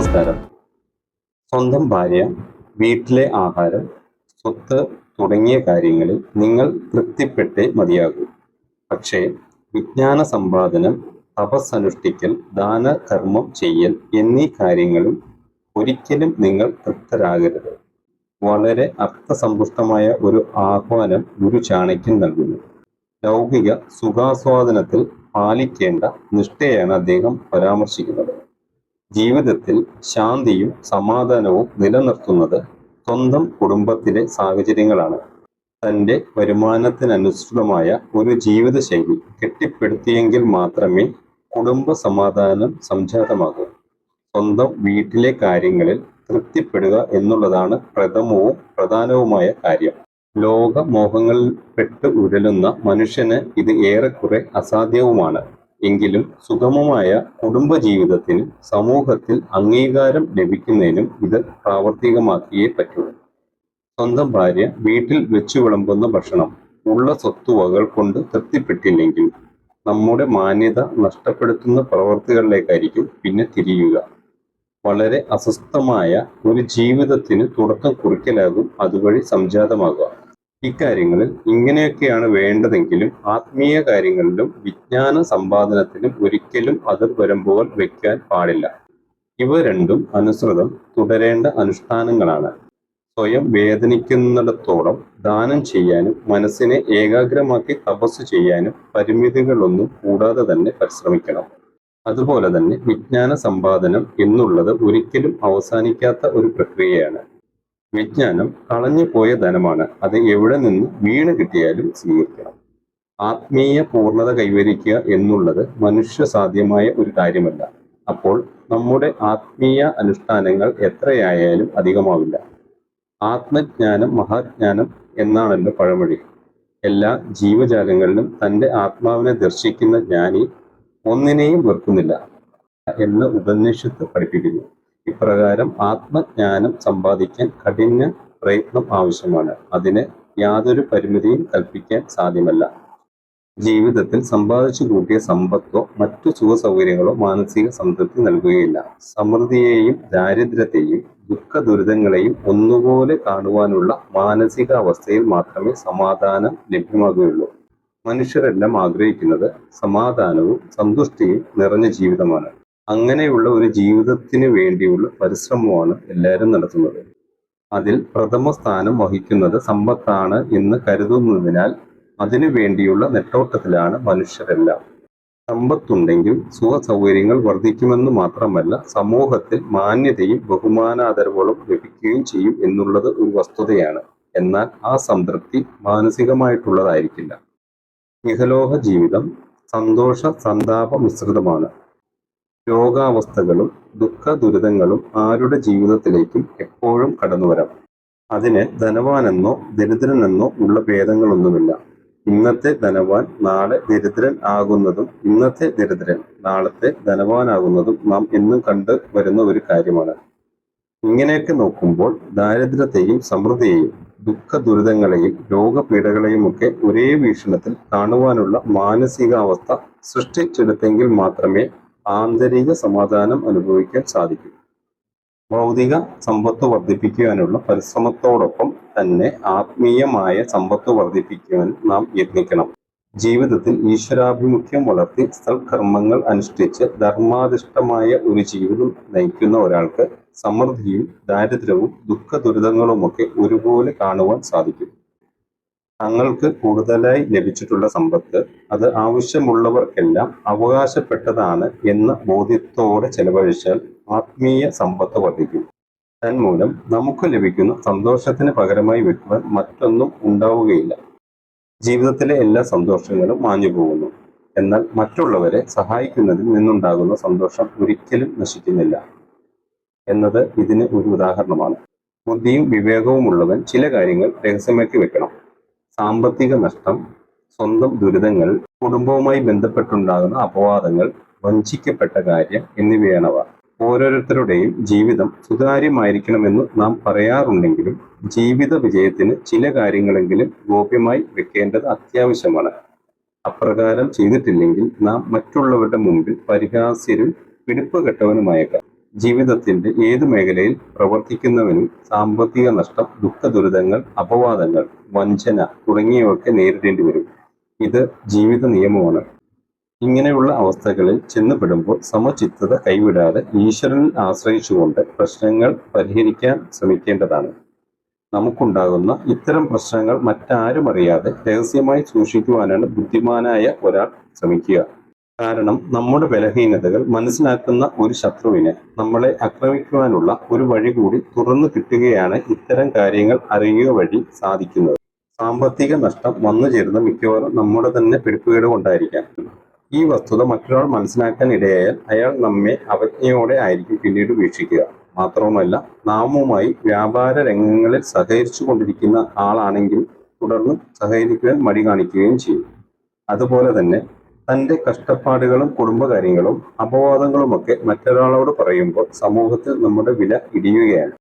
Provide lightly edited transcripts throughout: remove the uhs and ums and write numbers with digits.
നമസ്കാരം. സ്വന്തം ഭാര്യ, വീട്ടിലെ ആഹാരം, സ്വത്ത് തുടങ്ങിയ കാര്യങ്ങളിൽ നിങ്ങൾ തൃപ്തിപ്പെട്ടേ മതിയാകൂ. പക്ഷേ വിജ്ഞാന സമ്പാദനം, തപസ്സനുഷ്ഠിക്കൽ, ദാനധർമ്മം ചെയ്യൽ എന്നീ കാര്യങ്ങളും ഒരിക്കലും നിങ്ങൾ തൃപ്തരാകരുത്. വളരെ അർത്ഥസമ്പുഷ്ടമായ ഒരു ആഹ്വാനം ഗുരു ചാണക്യൻ നൽകുന്നു. ലൗകിക സുഖാസ്വാദനത്തിൽ പാലിക്കേണ്ട നിഷ്ഠയാണ് അദ്ദേഹം പരാമർശിക്കുന്നത്. ജീവിതത്തിൽ ശാന്തിയും സമാധാനവും നിലനിർത്തുന്നത് സ്വന്തം കുടുംബത്തിലെ സാഹചര്യങ്ങളാണ്. തൻ്റെ വരുമാനത്തിനനുസൃതമായ ഒരു ജീവിതശൈലി കെട്ടിപ്പടുത്തിയെങ്കിൽ മാത്രമേ കുടുംബ സമാധാനം സംജാതമാകൂ. സ്വന്തം വീട്ടിലെ കാര്യങ്ങളിൽ തൃപ്തിപ്പെടുക എന്നുള്ളതാണ് പ്രധാനവുമായ കാര്യം. ലോകമോഹങ്ങളിൽ പെട്ട് ഉഴലുന്ന മനുഷ്യന് ഇത് ഏറെക്കുറെ അസാധ്യവുമാണ്. എങ്കിലും സുഗമമായ കുടുംബജീവിതത്തിനും സമൂഹത്തിൽ അംഗീകാരം ലഭിക്കുന്നതിനും ഇത് പ്രാവർത്തികമാക്കിയേ പറ്റൂ. സ്വന്തം ഭാര്യ വീട്ടിൽ വെച്ചു വിളമ്പുന്ന ഭക്ഷണം, ഉള്ള സ്വത്തുവകൾ കൊണ്ട് തൃപ്തിപ്പെട്ടില്ലെങ്കിൽ നമ്മുടെ മാന്യത നഷ്ടപ്പെടുത്തുന്ന പ്രവൃത്തികളിലേക്കായിരിക്കും പിന്നെ തിരിയുക. വളരെ അസ്വസ്ഥമായ ഒരു ജീവിതത്തിന് തുടക്കം കുറിക്കലാകും അതുവഴി സംജാതമാകുക. ഇക്കാര്യങ്ങളിൽ ഇങ്ങനെയൊക്കെയാണ് വേണ്ടതെങ്കിലും ആത്മീയ കാര്യങ്ങളിലും വിജ്ഞാന സമ്പാദനത്തിലും ഒരിക്കലും അതിർവരമ്പുകൾ വയ്ക്കാൻ പാടില്ല. ഇവ രണ്ടും അനുസൃതം തുടരേണ്ട അനുഷ്ഠാനങ്ങളാണ്. സ്വയം വേദനിക്കുന്നിടത്തോളം ദാനം ചെയ്യാനും മനസ്സിനെ ഏകാഗ്രമാക്കി തപസ്സു ചെയ്യാനും പരിമിതികളൊന്നും കൂടാതെ തന്നെ പരിശ്രമിക്കണം. അതുപോലെ തന്നെ വിജ്ഞാന സമ്പാദനം എന്നുള്ളത് ഒരിക്കലും അവസാനിക്കാത്ത ഒരു പ്രക്രിയയാണ്. വിജ്ഞാനം കളഞ്ഞു പോയ ധനമാണ്. അത് എവിടെ നിന്ന് വീണ് കിട്ടിയാലും സ്വീകരിക്കണം. ആത്മീയ പൂർണ്ണത കൈവരിക്കുക എന്നുള്ളത് മനുഷ്യ സാധ്യമായ ഒരു കാര്യമല്ല. അപ്പോൾ നമ്മുടെ ആത്മീയ അനുഷ്ഠാനങ്ങൾ എത്രയായാലും അധികമാവില്ല. ആത്മജ്ഞാനം മഹാജ്ഞാനം എന്നാണല്ലോ പഴമൊഴി. എല്ലാ ജീവജാലങ്ങളിലും തൻ്റെ ആത്മാവിനെ ദർശിക്കുന്ന ജ്ഞാനി ഒന്നിനെയും വെറുക്കുന്നില്ല എന്ന് ഉപനിഷത്ത് പഠിപ്പിക്കുന്നു. ഇപ്രകാരം ആത്മജ്ഞാനം സമ്പാദിക്കാൻ കഠിന പ്രയത്നം ആവശ്യമാണ്. അതിന് യാതൊരു പരിമിതിയും കൽപ്പിക്കാൻ സാധ്യമല്ല. ജീവിതത്തിൽ സമ്പാദിച്ചു കൂട്ടിയ സമ്പത്തോ മറ്റു സുഖസൗകര്യങ്ങളോ മാനസിക സംതൃപ്തി നൽകുകയില്ല. സമൃദ്ധിയെയും ദാരിദ്ര്യത്തെയും ദുഃഖ ദുരിതങ്ങളെയും ഒന്നുപോലെ കാണുവാനുള്ള മാനസികാവസ്ഥയിൽ മാത്രമേ സമാധാനം ലഭ്യമാകുകയുള്ളൂ. മനുഷ്യരെല്ലാം ആഗ്രഹിക്കുന്നത് സമാധാനവും സന്തുഷ്ടിയും നിറഞ്ഞ ജീവിതമാണ്. അങ്ങനെയുള്ള ഒരു ജീവിതത്തിന് വേണ്ടിയുള്ള പരിശ്രമമാണ് എല്ലാവരും നടത്തുന്നത്. അതിൽ പ്രഥമ സ്ഥാനം വഹിക്കുന്നത് സമ്പത്താണ് എന്ന് കരുതുന്നതിനാൽ അതിനു വേണ്ടിയുള്ള നെട്ടോട്ടത്തിലാണ് മനുഷ്യരെല്ലാം. സമ്പത്തുണ്ടെങ്കിൽ സുഖ സൗകര്യങ്ങൾ വർദ്ധിക്കുമെന്ന് മാത്രമല്ല, സമൂഹത്തിൽ മാന്യതയും ബഹുമാനാദരവുകളും ലഭിക്കുകയും ചെയ്യും എന്നുള്ളത് ഒരു വസ്തുതയാണ്. എന്നാൽ ആ സംതൃപ്തി മാനസികമായിട്ടുള്ളതായിരിക്കില്ല. ഇഹലോക ജീവിതം സന്തോഷ സന്താപ മിശ്രിതമാണ്. രോഗാവസ്ഥകളും ദുഃഖ ദുരിതങ്ങളും ആരുടെ ജീവിതത്തിലേക്കും എപ്പോഴും കടന്നുവരാം. അതിന് ധനവാനെന്നോ ദരിദ്രനെന്നോ ഉള്ള ഭേദങ്ങളൊന്നുമില്ല. ഇന്നത്തെ ധനവാൻ നാളെ ദരിദ്രൻ ആകുന്നതും ഇന്നത്തെ ദരിദ്രൻ നാളത്തെ ധനവാനാകുന്നതും നാം എന്നും കണ്ടു വരുന്ന ഒരു കാര്യമാണ്. ഇങ്ങനെയൊക്കെ നോക്കുമ്പോൾ ദാരിദ്ര്യത്തെയും സമൃദ്ധിയെയും ദുഃഖ ദുരിതങ്ങളെയും രോഗപീഠകളെയുമൊക്കെ ഒരേ വീക്ഷണത്തിൽ കാണുവാനുള്ള മാനസികാവസ്ഥ സൃഷ്ടിച്ചെടുത്തെങ്കിൽ മാത്രമേ ആന്തരിക സമാധാനം അനുഭവിക്കാൻ സാധിക്കൂ. ഭൗതിക സമ്പത്ത് വർദ്ധിപ്പിക്കുവാനുള്ള പരിശ്രമത്തോടൊപ്പം തന്നെ ആത്മീയമായ സമ്പത്ത് വർദ്ധിപ്പിക്കുവാൻ നാം യത്നിക്കണം. ജീവിതത്തിൽ ഈശ്വരാഭിമുഖ്യം വളർത്തി സൽക്കർമ്മങ്ങൾ അനുഷ്ഠിച്ച് ധർമാധിഷ്ഠമായ ഒരു ജീവിതം നയിക്കുന്ന ഒരാൾക്ക് സമൃദ്ധിയും ദാരിദ്ര്യവും ദുഃഖ ദുരിതങ്ങളുമൊക്കെ ഒരുപോലെ കാണുവാൻ സാധിക്കും. തങ്ങൾക്ക് കൂടുതലായി ലഭിച്ചിട്ടുള്ള സമ്പത്ത് അത് ആവശ്യമുള്ളവർക്കെല്ലാം അവകാശപ്പെട്ടതാണ് എന്ന ബോധ്യത്തോടെ ചെലവഴിച്ചാൽ ആത്മീയ സമ്പത്ത് വർദ്ധിക്കും. തന്മൂലം നമുക്ക് ലഭിക്കുന്ന സന്തോഷത്തിന് പകരമായി വെക്കുവാൻ മറ്റൊന്നും ഉണ്ടാവുകയില്ല. ജീവിതത്തിലെ എല്ലാ സന്തോഷങ്ങളും മാഞ്ഞു പോകുന്നു. എന്നാൽ മറ്റുള്ളവരെ സഹായിക്കുന്നതിൽ നിന്നുണ്ടാകുന്ന സന്തോഷം ഒരിക്കലും നശിക്കുന്നില്ല എന്നത് ഇതിന് ഒരു ഉദാഹരണമാണ്. ബുദ്ധിയും വിവേകവുമുള്ളവൻ ചില കാര്യങ്ങൾ രഹസ്യമാക്കി വെക്കണം. സാമ്പത്തിക നഷ്ടം, സ്വന്തം ദുരിതങ്ങൾ, കുടുംബവുമായി ബന്ധപ്പെട്ടുണ്ടാകുന്ന അപവാദങ്ങൾ, വഞ്ചിക്കപ്പെട്ട കാര്യം എന്നിവയാണവ. ഓരോരുത്തരുടെയും ജീവിതം സുതാര്യമായിരിക്കണമെന്ന് നാം പറയാറുണ്ടെങ്കിലും ജീവിത വിജയത്തിന് ചില കാര്യങ്ങളെങ്കിലും ഗോപ്യമായി വെക്കേണ്ടത് അത്യാവശ്യമാണ്. അപ്രകാരം ചെയ്തിട്ടില്ലെങ്കിൽ നാം മറ്റുള്ളവരുടെ മുമ്പിൽ പരിഹാസ്യരും പിടിപ്പുകെട്ടവനുമായേക്കാം. ജീവിതത്തിന്റെ ഏത് മേഖലയിൽ പ്രവർത്തിക്കുന്നവനും സാമ്പത്തിക നഷ്ടം, ദുഃഖദുരിതങ്ങൾ, അപവാദങ്ങൾ, വഞ്ചന തുടങ്ങിയവയൊക്കെ നേരിടേണ്ടി വരും. ഇത് ജീവിത നിയമമാണ്. ഇങ്ങനെയുള്ള അവസ്ഥകളിൽ ചെന്നുപെടുമ്പോൾ സമചിത്തത കൈവിടാതെ ഈശ്വരനിൽ ആശ്രയിച്ചുകൊണ്ട് പ്രശ്നങ്ങൾ പരിഹരിക്കാൻ ശ്രമിക്കേണ്ടതാണ്. നമുക്കുണ്ടാകുന്ന ഇത്തരം പ്രശ്നങ്ങൾ മറ്റാരും അറിയാതെ രഹസ്യമായി സൂക്ഷിക്കുവാനാണ് ബുദ്ധിമാനായ ഒരാൾ ശ്രമിക്കുക. കാരണം നമ്മുടെ ബലഹീനതകൾ മനസ്സിലാക്കുന്ന ഒരു ശത്രുവിനെ നമ്മളെ ആക്രമിക്കുവാനുള്ള ഒരു വഴി കൂടി തുറന്നു കിട്ടുകയാണ് ഇത്തരം കാര്യങ്ങൾ അറിയുക വഴി സാധിക്കുന്നത്. സാമ്പത്തിക നഷ്ടം വന്നു ചേരുന്ന മിക്കവാറും നമ്മുടെ തന്നെ പിടിപ്പുകേട് കൊണ്ടായിരിക്കാം. ഈ വസ്തുത മറ്റൊരാൾ മനസ്സിലാക്കാൻ ഇടയായാൽ അയാൾ നമ്മെ അവജ്ഞയോടെ ആയിരിക്കും പിന്നീട് വീക്ഷിക്കുക. മാത്രവുമല്ല, നാമുമായി വ്യാപാര രംഗങ്ങളിൽ സഹകരിച്ചു കൊണ്ടിരിക്കുന്ന ആളാണെങ്കിൽ തുടർന്ന് സഹകരിക്കുവാൻ മടി കാണിക്കുകയും ചെയ്യും. അതുപോലെ തന്നെ തൻ്റെ കഷ്ടപ്പാടുകളും കുടുംബകാര്യങ്ങളും അപവാദങ്ങളുമൊക്കെ മറ്റൊരാളോട് പറയുമ്പോൾ സമൂഹത്തിൽ നമ്മുടെ വില ഇടിയുകയാണ്.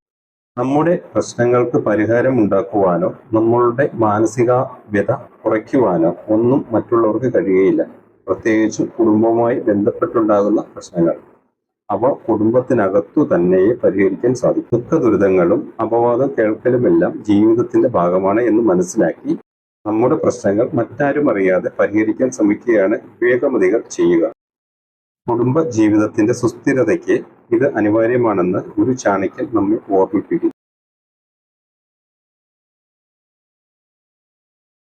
നമ്മുടെ പ്രശ്നങ്ങൾക്ക് പരിഹാരം ഉണ്ടാക്കുവാനോ നമ്മളുടെ മാനസിക വ്യത കുറയ്ക്കുവാനോ ഒന്നും മറ്റുള്ളവർക്ക് കഴിയുകയില്ല. പ്രത്യേകിച്ച് കുടുംബവുമായി ബന്ധപ്പെട്ടുണ്ടാകുന്ന പ്രശ്നങ്ങൾ അവ കുടുംബത്തിനകത്തു തന്നെയേ പരിഹരിക്കാൻ സാധിക്കും. ദുഃഖദുരിതങ്ങളും അപവാദം കേൾക്കലുമെല്ലാം ജീവിതത്തിന്റെ ഭാഗമാണ് എന്ന് മനസ്സിലാക്കി നമ്മുടെ പ്രശ്നങ്ങൾ മറ്റാരും അറിയാതെ പരിഹരിക്കാൻ ശ്രമിക്കുകയാണ് വിവേകമതികൾ ചെയ്യുക. കുടുംബ ജീവിതത്തിന്റെ സുസ്ഥിരതയ്ക്ക് ഇത് അനിവാര്യമാണെന്ന് ഗുരു ചാണക്യൻ നമ്മെ ഓർമ്മിപ്പിക്കുന്നു.